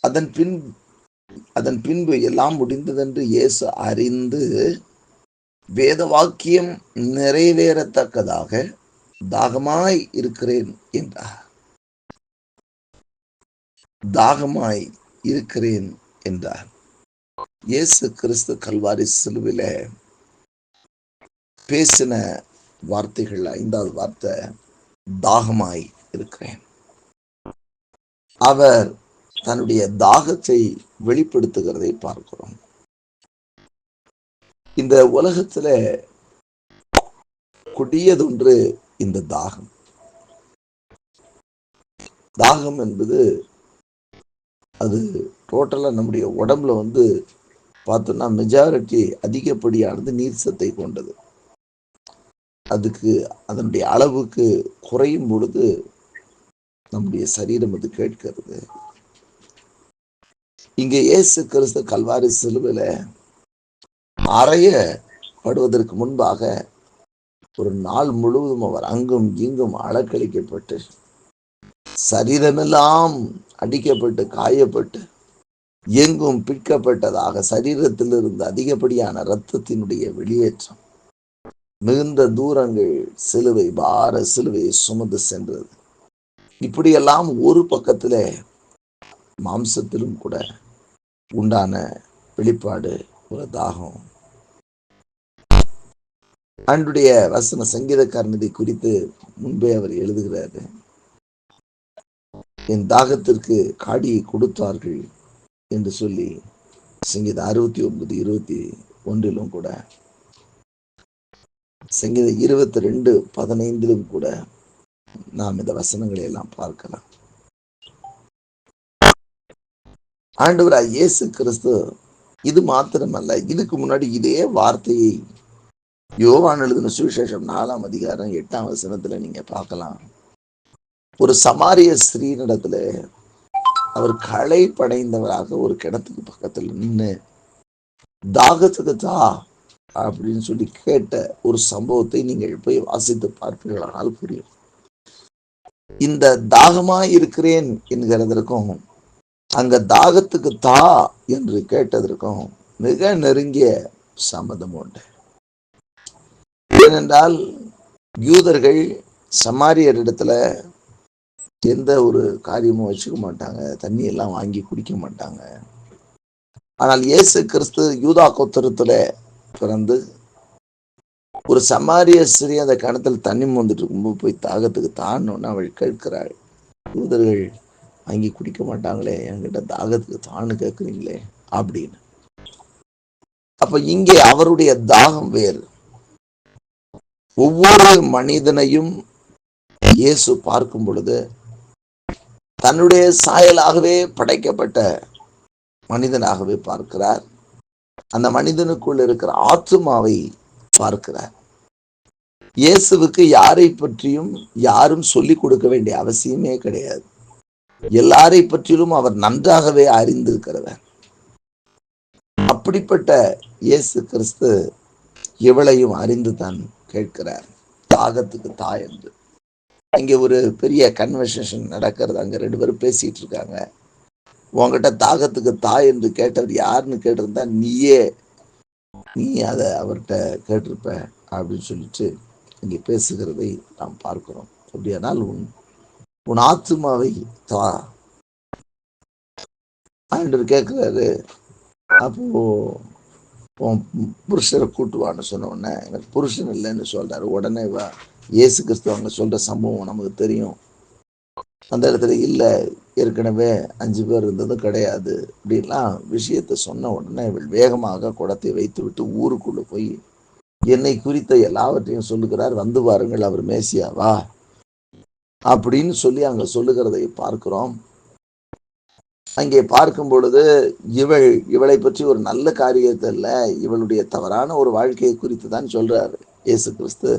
அதன் பின்பு எல்லாம் முடிந்ததென்று இயேசு அறிந்து வேத வாக்கியம் நிறைவேறத்தக்கதாக தாகமாய் இருக்கிறேன் என்றார். தாகமாய் இருக்கிறேன் என்றார். இயேசு கிறிஸ்து கல்வாரி சிலுவில பேசின வார்த்தைகள் 5வது வார்த்தை தாகமாய் இருக்கிறேன். அவர் தன்னுடைய தாகத்தை வெளிப்படுத்துகிறதை பார்க்கிறோம். இந்த உலகத்துல கொடியதொன்று இந்த தாகம். தாகம் என்பது அது டோட்டலா நம்முடைய உடம்புல பார்த்தோம்னா மெஜாரிட்டி அதிகப்படியானது நீர் சத்தை கொண்டது. அதுக்கு அதனுடைய அளவுக்கு குறையும் பொழுது நம்முடைய சரீரம் அது கேட்கிறது. இங்க இயேசு கிறிஸ்து கல்வாரி சிலுவையில அறையப்படுவதற்கு முன்பாக ஒரு நாள் முழுவதும் அவர் அங்கும் இங்கும் அலக்களிக்கப்பட்டு சரீரமெல்லாம் அடிக்கப்பட்டு காயப்பட்டு எங்கும் பிற்கப்பட்டதாக சரீரத்தில் இருந்து அதிகப்படியான இரத்தத்தினுடைய வெளியேற்றம் மிகுந்த தூரங்கள் சிலுவையை சுமந்து சென்றது. இப்படியெல்லாம் ஒரு பக்கத்துல மாம்சத்திலும் கூட உண்டான வெளிப்பாடு ஒரு தாகம். ஆண்டுடைய வசன சங்கீதக்காரன் இதை குறித்து முன்பே அவர் எழுதுகிறாரு. என் தாகத்திற்கு காடியை கொடுத்தார்கள் என்று சொல்லி சங்கீதம் 69:21 கூட சங்கீதம் 22:15 கூட நாம் இந்த வசனங்களை எல்லாம் பார்க்கலாம். ஆண்டவராய் இயேசு கிறிஸ்து இது மாத்திரமல்ல, இதுக்கு முன்னாடி இதே வார்த்தையை யோவான் எழுதின சுவிசேஷம் 4ஆம் அதிகாரம் 8ஆம் வசனத்துல நீங்க பார்க்கலாம். ஒரு சமாரிய ஸ்திரீனிடத்துல அவர் களை படைந்தவராக ஒரு கிணத்துக்கு பக்கத்தில் நின்று தாகத்துக்கு தா அப்படின்னு சொல்லி கேட்ட ஒரு சம்பவத்தை நீங்கள் போய் வாசித்து பார்ப்பீர்களானால் புரியும். இந்த தாகமாய் இருக்கிறேன் என்கிறதற்கும் அங்க தாகத்துக்கு தா என்று கேட்டதற்கும் மிக நெருங்கிய சம்மதம் உண்டு. ஏனென்றால் யூதர்கள் சமாரியரிடத்துல எந்த ஒரு காரியமும் வச்சுக்க மாட்டாங்க, தண்ணி எல்லாம் வாங்கி குடிக்க மாட்டாங்க. ஆனால் இயேசு கிறிஸ்து யூதா கோத்திரத்துல பிறந்து ஒரு சமாரிய ஸ்திரீ அந்த கிணத்துல தண்ணி மோந்துட்டு இருக்கும்போது போய் தாகத்துக்கு தான்னு அவள் கேட்கிறாள். யூதர்கள் வாங்கி குடிக்க மாட்டாங்களே, என்கிட்ட தாகத்துக்கு தான்னு கேட்குறீங்களே அப்படின்னு. அப்ப இங்கே அவருடைய தாகம் வேறு. ஒவ்வொரு மனிதனையும் இயேசு பார்க்கும் பொழுது தன்னுடைய சாயலாகவே படைக்கப்பட்ட மனிதனாகவே பார்க்கிறார். அந்த மனிதனுக்குள் இருக்கிற ஆத்துமாவை பார்க்கிறார். இயேசுவுக்கு யாரை பற்றியும் யாரும் சொல்லிக் கொடுக்க வேண்டிய அவசியமே கிடையாது. எல்லாரை பற்றியும் அவர் நன்றாகவே அறிந்திருக்கிறவர். அப்படிப்பட்ட இயேசு கிறிஸ்து இவளையும் அறிந்து தான் கேட்கிறார், தாகத்துக்கு தாய் என்று. இங்க ஒரு பெரிய கன்வர்சேஷன் நடக்கிறது. அங்க 2 பேரும் பேசிட்டு இருக்காங்க. உங்ககிட்ட தாகத்துக்கு தாய் என்று கேட்டவர் யாருன்னு கேட்டிருந்தா நீ அதை அவர்கிட்ட கேட்டிருப்ப அப்படின்னு சொல்லிட்டு இங்க பேசுகிறதை நாம் பார்க்கிறோம். அப்படியானால் உன் ஆத்துமாவை தா ஆண்டவர் கேட்கிறாரு. அப்போ உன் புருஷரை கூட்டுவான்னு சொன்ன உடனே எனக்கு புருஷன் இல்லைன்னு சொல்றாரு. உடனே இயேசு கிறிஸ்து அவங்க சொல்ற சம்பவம் நமக்கு தெரியும். அந்த இடத்துல இல்லை, ஏற்கனவே 5 பேர் இருந்ததும் கிடையாது அப்படின்லாம் விஷயத்த சொன்ன உடனே இவள் வேகமாக குடத்தை வைத்து விட்டு ஊருக்குள்ள போய் என்னை குறித்த எல்லாவற்றையும் சொல்லுகிறார், வந்து பாருங்கள் அவர் மேசியாவா அப்படின்னு சொல்லி அங்க சொல்லுகிறதை பார்க்கிறோம். அங்கே பார்க்கும் பொழுது இவளை பற்றி ஒரு நல்ல காரியத்தை இல்லை, இவளுடைய தவறான ஒரு வாழ்க்கையை குறித்து தான் சொல்றாரு இயேசு கிறிஸ்து.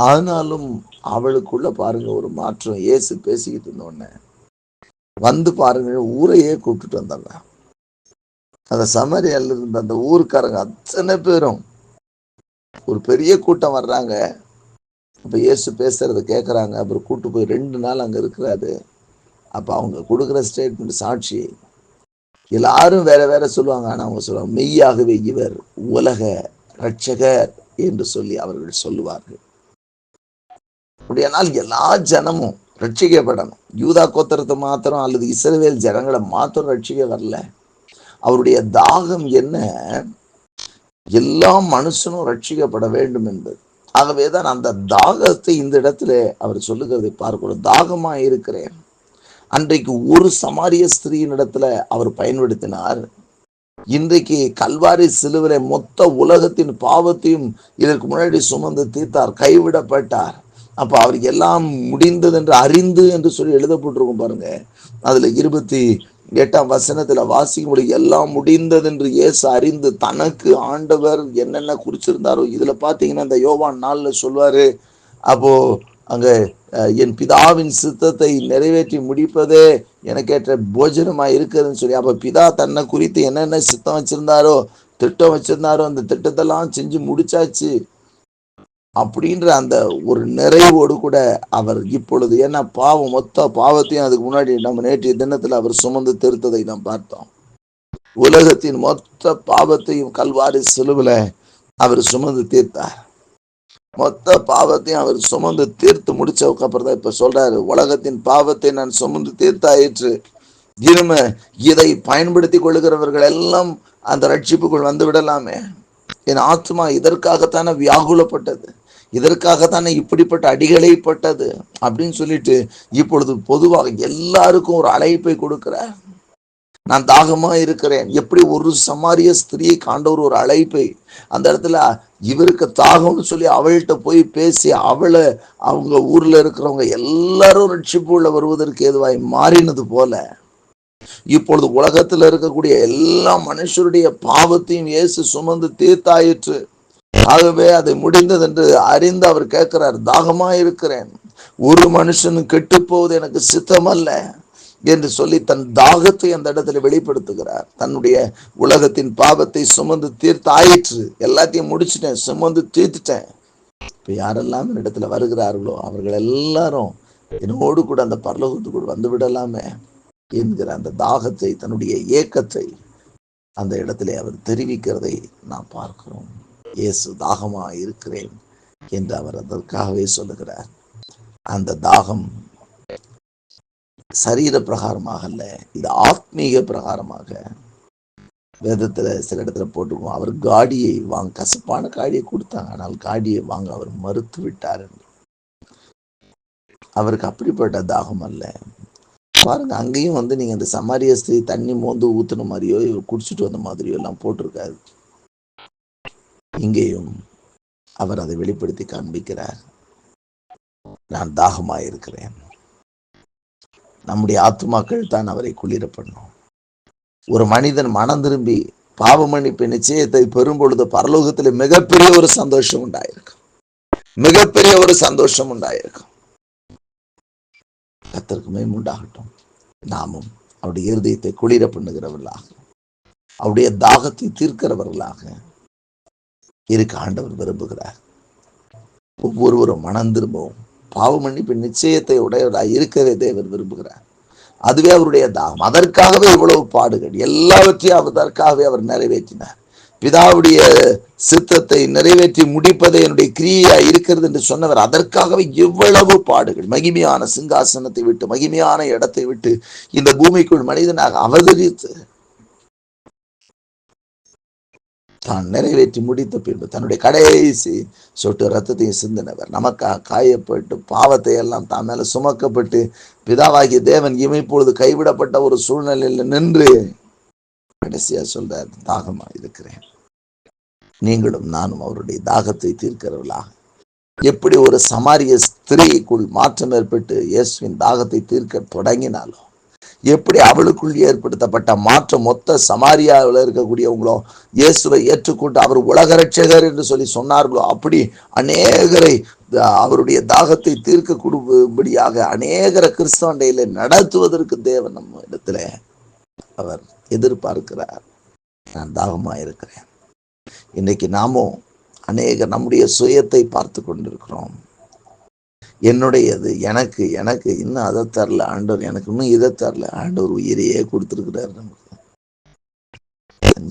ஆனாலும் அவளுக்குள்ள பாருங்க ஒரு மாற்றம். இயேசு பேசிக்கிட்டு இருந்தோடனே வந்து பாருங்க ஊரையே கூப்பிட்டுட்டு வந்தாங்க. அந்த சமரியால இருந்த அந்த ஊருக்காரங்க அத்தனை பேரும் ஒரு பெரிய கூட்டம் வர்றாங்க. அப்ப இயேசு பேசுறத கேட்கறாங்க. அப்புறம் கூட்டு போய் 2 நாள் அங்க இருக்கிறாரு. அப்ப அவங்க கொடுக்குற ஸ்டேட்மெண்ட் சாட்சி எல்லாரும் வேற வேற சொல்லுவாங்க. ஆனா அவங்க சொல்லுவாங்க, மெய்யாகவே இவர் உலக ரட்சகர் என்று சொல்லி அவர்கள் சொல்லுவார்கள். அப்படியானால் எல்லா ஜனமும் ரட்சிக்கப்படணும். யூதா கோத்திரத்தை மாத்திரம் அல்லது இஸ்ரவேல் ஜனங்களை மாத்திரம் ரட்சிக்க வரல. அவருடைய தாகம் என்ன? எல்லா மனுஷனும் ரட்சிக்கப்பட வேண்டும் என்பது. ஆகவேதான் அந்த தாகத்தை இந்த இடத்துல அவர் சொல்லுகிறதை பார்க்கிறோம். தாகமா இருக்கிறேன். அன்றைக்கு ஒரு சமாரிய ஸ்திரீயின் இடத்துல அவர் பயன்படுத்தினார். இன்றைக்கு கல்வாரி சிலுவிலே மொத்த உலகத்தின் பாவத்தையும் இதற்கு முன்னாடி சுமந்து தீர்த்தார். கைவிடப்பட்டார். அப்ப அவருக்கு எல்லாம் முடிந்தது என்று அறிந்து என்று சொல்லி எழுதப்பட்டிருக்கும் பாருங்க. அதுல 28ஆம் வசனத்துல வாசிக்கும், எல்லாம் முடிந்தது என்று இயேசு அறிந்து தனக்கு ஆண்டவர் என்னென்ன குறிச்சிருந்தாரோ இதுல பாத்தீங்கன்னா இந்த யோவான் 4 சொல்வாரு, அப்போ அங்க என் பிதாவின் சித்தத்தை நிறைவேற்றி முடிப்பதே எனக்கேற்ற போஜனமா இருக்குதுன்னு சொல்லி, அப்ப பிதா தன்னை குறித்து என்னென்ன சித்தம் வச்சிருந்தாரோ, திட்டம் வச்சிருந்தாரோ, அந்த திட்டத்தெல்லாம் செஞ்சு முடிச்சாச்சு அப்படின்ற அந்த ஒரு நிறைவோடு கூட அவர் இப்பொழுது, ஏன்னா பாவம் மொத்த பாவத்தையும் அதுக்கு முன்னாடி நம்ம நேற்றைய தினத்துல அவர் சுமந்து தீர்த்ததை நாம் பார்த்தோம். உலகத்தின் மொத்த பாவத்தையும் கல்வாரி சிலுவில அவர் சுமந்து தீர்த்தார். மொத்த பாவத்தையும் அவர் சுமந்து தீர்த்து முடிச்சதுக்கு அப்புறம் தான் இப்ப சொல்றாரு, உலகத்தின் பாவத்தை நான் சுமந்து தீர்த்தாயிற்று. இனிமே இதை பயன்படுத்தி கொள்ளுகிறவர்கள் எல்லாம் அந்த ரட்சிப்புக்குள் வந்து விடலாமே. என் ஆத்மா இதற்காகத்தானே வியாகுலப்பட்டது, இதற்காகத்தானே இப்படிப்பட்ட அடிகளைப்பட்டது அப்படின்னு சொல்லிட்டு இப்பொழுது பொதுவாக எல்லாருக்கும் ஒரு அழைப்பை கொடுக்கிறார். நான் தாகமா இருக்கிறேன். எப்படி ஒரு சமாரிய ஸ்திரியை காண்டவர் ஒரு அழைப்பை அந்த இடத்துல இவருக்கு தாகம்னு சொல்லி அவள்கிட்ட போய் பேசி அவளை அவங்க ஊர்ல இருக்கிறவங்க எல்லாரும் ரட்சிப்புள்ள வருவதற்கு ஏதுவாய் மாறினது போல, இப்பொழுது உலகத்துல இருக்கக்கூடிய எல்லா மனுஷருடைய பாவத்தையும் இயேசு சுமந்து தீர்த்தாயிற்று. ஆகவே அதை முடிந்தது என்று அறிந்து அவர் கேட்கிறார், தாகமா இருக்கிறேன், ஒரு மனுஷனும் கெட்டு போவது எனக்கு சித்தம் அல்ல என்று சொல்லி தன் தாகத்தை அந்த இடத்துல வெளிப்படுத்துகிறார். தன்னுடைய உலகத்தின் பாவத்தை சுமந்து தீர்த்து ஆயிற்று, எல்லாத்தையும் முடிச்சுட்டேன், சுமந்து தீர்த்துட்டேன். இப்ப யாரெல்லாம் இந்த இடத்துல வருகிறார்களோ அவர்கள் எல்லாரும் என்னோடு கூட அந்த பரலோகத்துக்குள் வந்து விடலாமே என்கிற அந்த தாகத்தை, தன்னுடைய ஏக்கத்தை அந்த இடத்துல அவர் தெரிவிக்கிறதை நாம் பார்க்கிறோம். இயேசு தாகமா இருக்கிறேன் என்று அவர் அதற்காகவே சொல்லுகிறார். அந்த தாகம் சரீர பிரகாரமாக அல்ல, இது ஆத்மீக பிரகாரமாக. வேதத்துல சில இடத்துல போட்டுருவோம், அவர் காடியை வாங்க, கசப்பான காடியை கொடுத்தாங்க, ஆனால் காடியை வாங்க அவர் மறுத்து விட்டார் என்று. அவருக்கு அப்படிப்பட்ட தாகம் அல்ல. பாருங்க, அங்கேயும் வந்து நீங்க இந்த சமாரிய ஸ்திரீ தண்ணி மோந்து ஊத்துன மாதிரியோ குடிச்சிட்டு வந்த மாதிரியோ எல்லாம் போட்டிருக்காரு. இங்கேயும் அவர் அதை வெளிப்படுத்தி காண்பிக்கிறார், நான் தாகமாயிருக்கிறேன். நம்முடைய ஆத்துமாக்கள் தான் அவரை குளிர பண்ணும். ஒரு மனிதன் மனம் திரும்பி பாவ மன்னிப்பு நிச்சயத்தை பெறும் பொழுது பரலோகத்தில் மிகப்பெரிய ஒரு சந்தோஷம் உண்டாயிருக்கும், மிகப்பெரிய ஒரு சந்தோஷம் உண்டாயிருக்கும். கர்த்தருக்கு மகிமை உண்டாகட்டும். நாமும் அவருடைய இருதயத்தை குளிர பண்ணுகிறவர்களாக, அவருடைய தாகத்தை தீர்க்கிறவர்களாக இருக்க ஆண்டவர் விரும்புகிறார். ஒவ்வொருவரும் மனம் திரும்பவும் பாவ மன்னிப்பு நிச்சயத்தை உடையவராக இருக்கவே தேவன் விரும்புகிறார். அதுவே அவருடைய தாகம். அதற்காகவே இவ்வளவு பாடுகள், எல்லாவற்றையும் அதற்காகவே அவர் நிறைவேற்றினார். பிதாவுடைய சித்தத்தை நிறைவேற்றி முடிப்பதே என்னுடைய கிரியா இருக்கிறது என்று சொன்னவர் அதற்காகவே இவ்வளவு பாடுகள். மகிமையான சிங்காசனத்தை விட்டு, மகிமையான இடத்தை விட்டு இந்த பூமிக்குள் மனிதனாக அவதரித்து தான் நிறைவேற்றி முடித்த பின்பு தன்னுடைய கடைசி சொட்டு ரத்தத்தையும் சிந்தினவர், நமக்காக காயப்பட்டு பாவத்தை எல்லாம் தான் மேல சுமக்கப்பட்டு பிதாவாகிய தேவன் இமைப்பொழுது கைவிடப்பட்ட ஒரு சூழ்நிலையில் நின்று கடைசியா சொல்றார், தாகமா இருக்கிறேன். நீங்களும் நானும் அவருடைய தாகத்தை தீர்க்கிறவர்களாக, எப்படி ஒரு சமாரிய ஸ்திரீக்குள் மாற்றம் ஏற்பட்டு இயேசுவின் தாகத்தை தீர்க்க தொடங்கினாலோ, எப்படி அவளுக்குள் ஏற்படுத்தப்பட்ட மாற்றம் மொத்த சமாரியாவில் இருக்கக்கூடியவங்களோ இயேசுவை ஏற்றுக்கொண்டு அவர் உலக ரட்சகர் என்று சொல்லி சொன்னார்களோ, அப்படி அநேகரை அவருடைய தாகத்தை தீர்க்க கொடுப்படியாக அநேகர கிறிஸ்தவண்டையில நடத்துவதற்கு தேவன் நம்ம இடத்துல அவர் எதிர்பார்க்கிறார். நான் தாகமா இருக்கிறேன். இன்னைக்கு நாமும் அநேக நம்முடைய சுயத்தை பார்த்து கொண்டிருக்கிறோம். என்னுடையது, எனக்கு எனக்கு இன்னும் அதை தரல ஆண்டவர், எனக்கு இன்னும் இதை தரல ஆண்டவர். உயிரையே கொடுத்திருக்கிறார், நமக்கு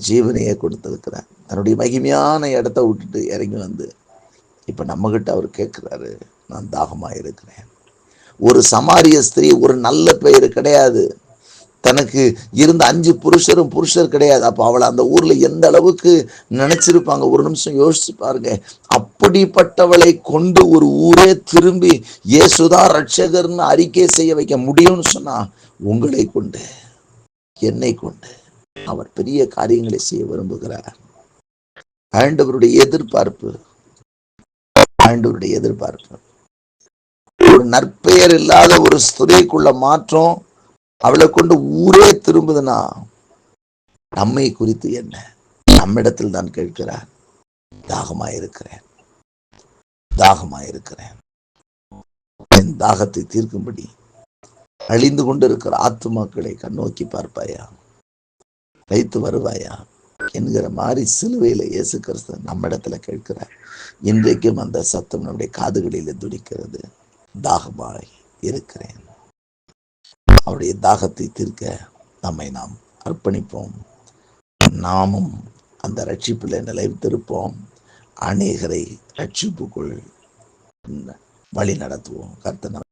ஜீவனையே கொடுத்திருக்கிறார். தன்னுடைய மகிமையான இடத்த விட்டுட்டு இறங்கி வந்து இப்ப நம்ம கிட்ட அவர் கேட்கிறாரு, நான் தாகமா இருக்கிறேன். ஒரு சமாரிய ஸ்திரீ, ஒரு நல்ல பெயர் கிடையாது, தனக்கு இருந்த 5 புருஷர் கிடையாது. அப்ப அவளை அந்த ஊர்ல எந்த அளவுக்கு நினைச்சிருப்பாங்க, ஒரு நிமிஷம் யோசிச்சு பாருங்க. அப்படிப்பட்டவளை கொண்டு ஒரு ஊரே திரும்பி இயேசுதான் ரட்சகர்னு அறிக்கை செய்ய வைக்க முடியும்னு சொன்னா, உங்களை கொண்டு, என்னை கொண்டு அவர் பெரிய காரியங்களை செய்ய விரும்புகிறார். ஆண்டவருடைய எதிர்பார்ப்பு, ஆண்டவருடைய எதிர்பார்ப்பு ஒரு நற்பெயர் இல்லாத ஒரு ஸ்திரீக்குள்ள மாற்றம், அவளை கொண்டு ஊரே திரும்புதுன்னா நம்மை குறித்து என்ன? நம்மிடத்தில் தான் கேட்கிறார், தாகமாயிருக்கிறேன், தாகமாயிருக்கிறேன். என் தாகத்தை தீர்க்கும்படி அழிந்து கொண்டிருக்கிற ஆத்துமாக்களை கண்ணோக்கி பார்ப்பாயா, வைத்து வருவாயா என்கிற மாதிரி சிலுவையில இயேசு கிறிஸ்து நம்மிடத்துல கேட்கிறார். இன்றைக்கும் அந்த சத்தம் நம்முடைய காதுகளில் துடிக்கிறது, தாகமாய் இருக்கிறேன். அவருடைய தாகத்தை தீர்க்க நம்மை நாம் அர்ப்பணிப்போம். நாமும் அந்த ரட்சிப்பில் நிலைத்திருப்போம். அநேகரை ரட்சிப்புக்குள் வழி நடத்துவோம். கர்த்தர்